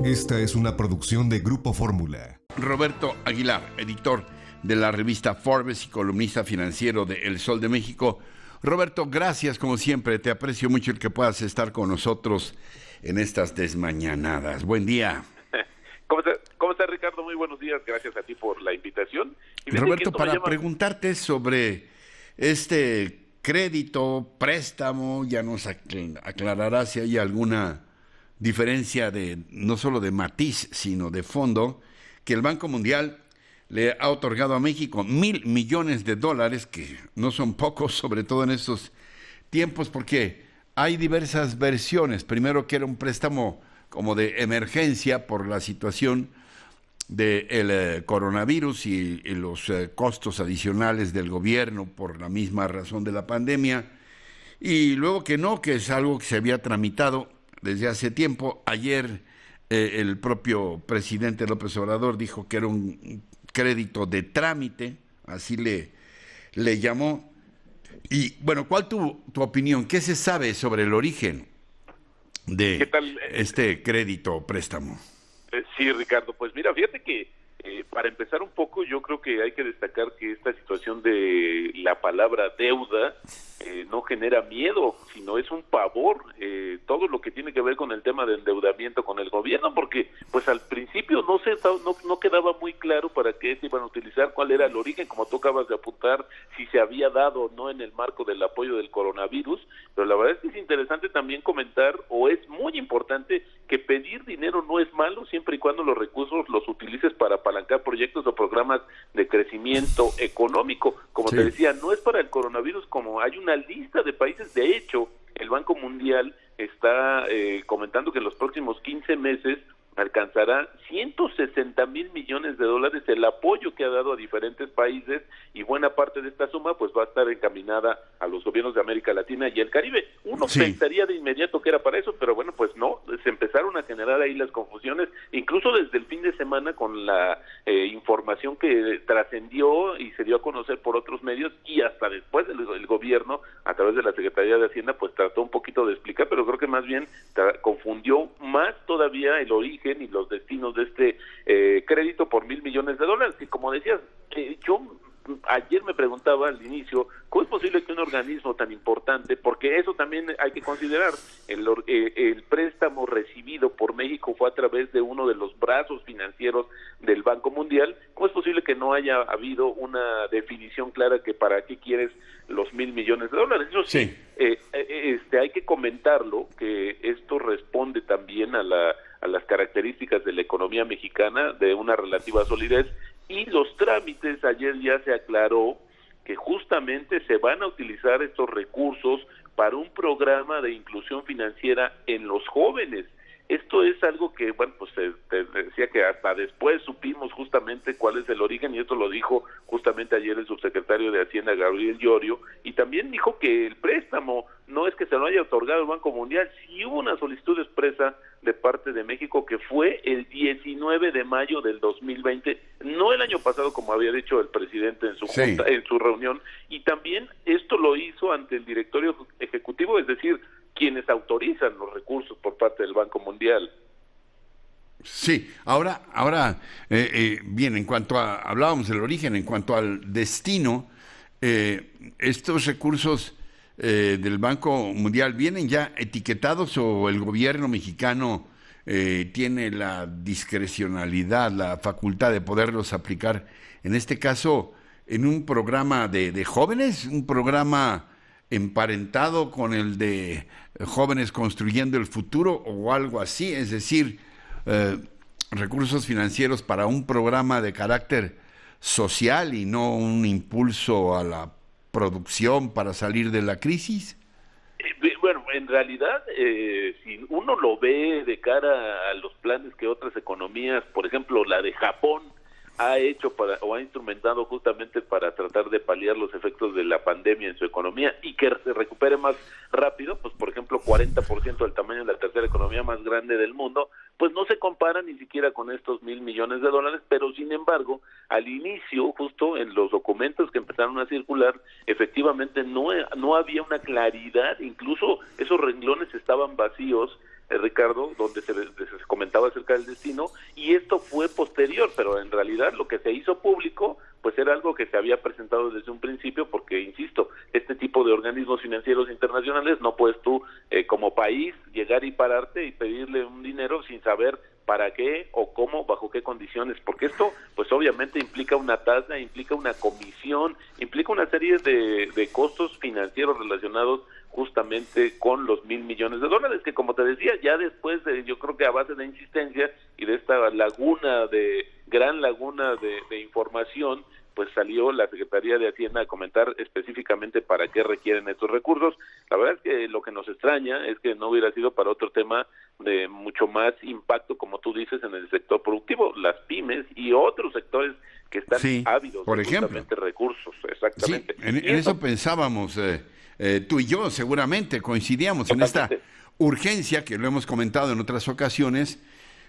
Esta es una producción de Grupo Fórmula. Roberto Aguilar, editor de la revista Forbes y columnista financiero de El Sol de México. Roberto, gracias como siempre, te aprecio mucho el que puedas estar con nosotros en estas desmañanadas. Buen día. ¿Cómo está, Ricardo? Muy buenos días, gracias a ti por la invitación. Roberto, para preguntarte sobre este crédito, préstamo, ya nos aclarará si hay alguna diferencia de no solo de matiz, sino de fondo, que el Banco Mundial le ha otorgado a México $1,000 millones, que no son pocos, sobre todo en estos tiempos, porque hay diversas versiones. Primero, que era un préstamo como de emergencia por la situación del coronavirus y los costos adicionales del gobierno por la misma razón de la pandemia. Y luego que no, que es algo que se había tramitado desde hace tiempo. Ayer el propio presidente López Obrador dijo que era un crédito de trámite, así le llamó. Y bueno, ¿cuál tu opinión? ¿Qué se sabe sobre el origen de este crédito o préstamo? Sí, Ricardo, pues mira, fíjate que para empezar un poco, yo creo que hay que destacar que esta situación de la palabra deuda no genera miedo, sino es un pavor, todo lo que tiene que ver con el tema de endeudamiento con el gobierno, porque pues al principio no quedaba muy claro para qué se iban a utilizar, cuál era el origen, como tú acabas de apuntar, si se había dado o no en el marco del apoyo del coronavirus, pero la verdad es que es interesante también comentar, o es muy importante, que pedir dinero no es malo siempre y cuando los recursos los utilices para apalancar proyectos o programas de crecimiento económico. Como te decía, no es para el coronavirus, como hay una lista de países. De hecho, el Banco Mundial está comentando que en los próximos 15 meses alcanzará $160,000 millones el apoyo que ha dado a diferentes países, y buena parte de esta suma pues va a estar encaminada a los gobiernos de América Latina y el Caribe. Uno pensaría de inmediato que era para eso, pero bueno, pues no, se empezaron a generar ahí las confusiones, incluso desde el fin de semana con la información que trascendió y se dio a conocer por otros medios, y hasta después el gobierno, a través de la Secretaría de Hacienda, pues trató un poquito de explicar, pero creo que más bien confundió más todavía el origen y los destinos de este crédito por $1,000 millones. Y como decías, yo ayer me preguntaba al inicio, ¿cómo es posible que un organismo tan importante, porque eso también hay que considerar, el préstamo recibido por México fue a través de uno de los brazos financieros del Banco Mundial, ¿cómo es posible que no haya habido una definición clara que para qué quieres los $1,000 millones? Eso sí, hay que comentarlo, que esto responde también a las características de la economía mexicana, de una relativa solidez, y los trámites. Ayer ya se aclaró que justamente se van a utilizar estos recursos para un programa de inclusión financiera en los jóvenes. Esto es algo que, bueno, pues te decía que hasta después supimos justamente cuál es el origen, y esto lo dijo justamente ayer el subsecretario de Hacienda, Gabriel Llorio, y también dijo que el préstamo no es que se lo haya otorgado el Banco Mundial, sí hubo una solicitud expresa de parte de México que fue el 19 de mayo del 2020, no el año pasado como había dicho el presidente en su junta, en su reunión, y también esto lo hizo ante el directorio ejecutivo, es decir, quienes autorizan los recursos por parte del Banco Mundial. Sí, ahora bien, en cuanto a, hablábamos del origen, en cuanto al destino, estos recursos del Banco Mundial, ¿vienen ya etiquetados o el gobierno mexicano tiene la discrecionalidad, la facultad de poderlos aplicar, en este caso, en un programa de jóvenes, un programa emparentado con el de Jóvenes Construyendo el Futuro o algo así? Es decir, recursos financieros para un programa de carácter social y no un impulso a la producción para salir de la crisis. Bueno, en realidad, si uno lo ve de cara a los planes que otras economías, por ejemplo la de Japón, ha hecho o ha instrumentado justamente para tratar de paliar los efectos de la pandemia en su economía y que se recupere más rápido, pues por ejemplo 40% del tamaño de la tercera economía más grande del mundo, pues no se compara ni siquiera con estos $1,000 millones, pero sin embargo, al inicio, justo en los documentos que empezaron a circular, efectivamente no había una claridad, incluso esos renglones estaban vacíos Ricardo, donde se comentaba acerca del destino, y esto fue posterior, pero en realidad lo que se hizo público pues era algo que se había presentado desde un principio, porque, insisto, este tipo de organismos financieros internacionales no puedes tú como país llegar y pararte y pedirle un dinero sin saber para qué o cómo, bajo qué condiciones, porque esto pues obviamente implica una tasa, implica una comisión, implica una serie de costos financieros relacionados justamente con los $1,000 millones, que, como te decía, ya después de, yo creo que a base de insistencia y de esta gran laguna de información, pues salió la Secretaría de Hacienda a comentar específicamente para qué requieren estos recursos. La verdad es que lo que nos extraña es que no hubiera sido para otro tema de mucho más impacto, como tú dices, en el sector productivo, las pymes y otros sectores que están ávidos por de ejemplo, justamente recursos, exactamente. Sí, en eso pensábamos, tú y yo seguramente coincidíamos en esta urgencia, que lo hemos comentado en otras ocasiones,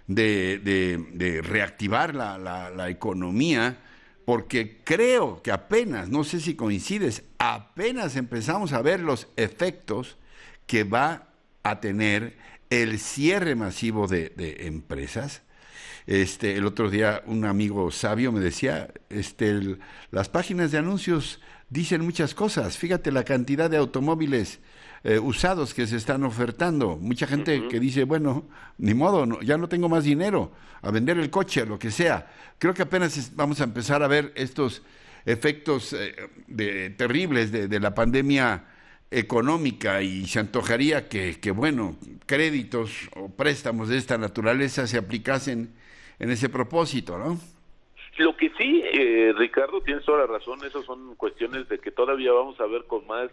de reactivar la economía, porque creo que apenas, no sé si coincides, apenas empezamos a ver los efectos que va a tener el cierre masivo de empresas. El otro día un amigo sabio me decía, las páginas de anuncios dicen muchas cosas. Fíjate la cantidad de automóviles usados que se están ofertando. Mucha gente que dice, bueno, ni modo, ya no tengo más dinero, a vender el coche, lo que sea. Creo que apenas vamos a empezar a ver estos efectos terribles de la pandemia económica, y se antojaría que, bueno, créditos o préstamos de esta naturaleza se aplicasen en ese propósito, ¿no? Lo que sí, Ricardo, tienes toda la razón, esas son cuestiones de que todavía vamos a ver con más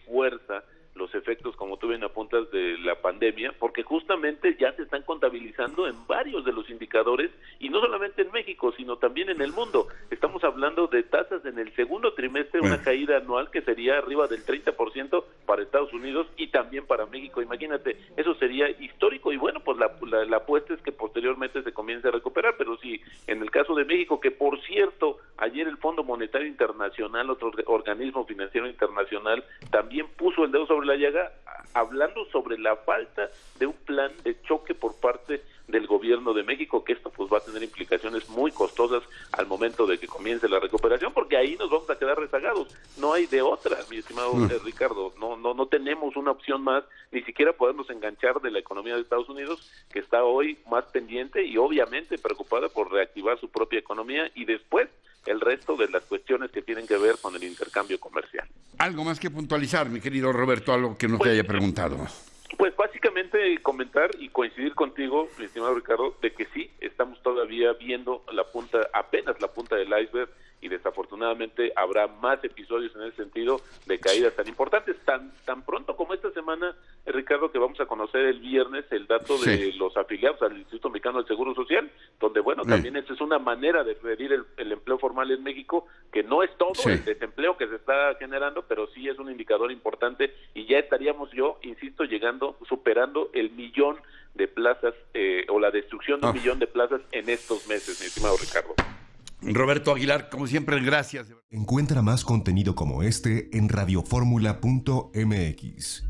fuerza los efectos, como tú bien apuntas, de la pandemia, porque justamente ya se están contabilizando en varios de los indicadores, y no solamente en México, sino también en el mundo. Estamos hablando de tasas en el segundo trimestre, una caída anual que sería arriba del 30% para Estados Unidos y también para México. Imagínate, eso sería histórico, y bueno, pues la apuesta es que posteriormente se comience a recuperar, pero sí, en el caso de México, que por cierto, ayer el Fondo Monetario Internacional, otro organismo financiero internacional, también puso el dedo sobre la llaga, hablando sobre la falta de un plan de choque por parte del gobierno de México, que esto pues va a tener implicaciones muy costosas al momento de que comience la recuperación, porque ahí nos vamos a quedar rezagados. No hay de otra, mi estimado Ricardo. No tenemos una opción más, ni siquiera podernos enganchar de la economía de Estados Unidos, que está hoy más pendiente y obviamente preocupada por reactivar su propia economía, y después el resto de las cuestiones que tienen que ver con el intercambio comercial. Algo más que puntualizar, mi querido Roberto, algo que no te haya preguntado. Pues básicamente comentar y coincidir contigo, mi estimado Ricardo, de que sí, estamos todavía viendo apenas la punta del iceberg, y desafortunadamente habrá más episodios en ese sentido de caídas tan importantes, tan pronto como esta semana, Ricardo, que vamos a conocer el viernes el dato de los afiliados al Instituto Mexicano del Seguro Social, donde bueno, también esa es una manera de medir el empleo formal en México, que no es todo el desempleo que se está generando, pero sí es un indicador importante, y ya estaríamos, yo insisto, superando el 1,000,000 de plazas, o la destrucción de 1,000,000 de plazas en estos meses, mi estimado Ricardo. Roberto Aguilar, como siempre, gracias. Encuentra más contenido como este en radioformula.mx.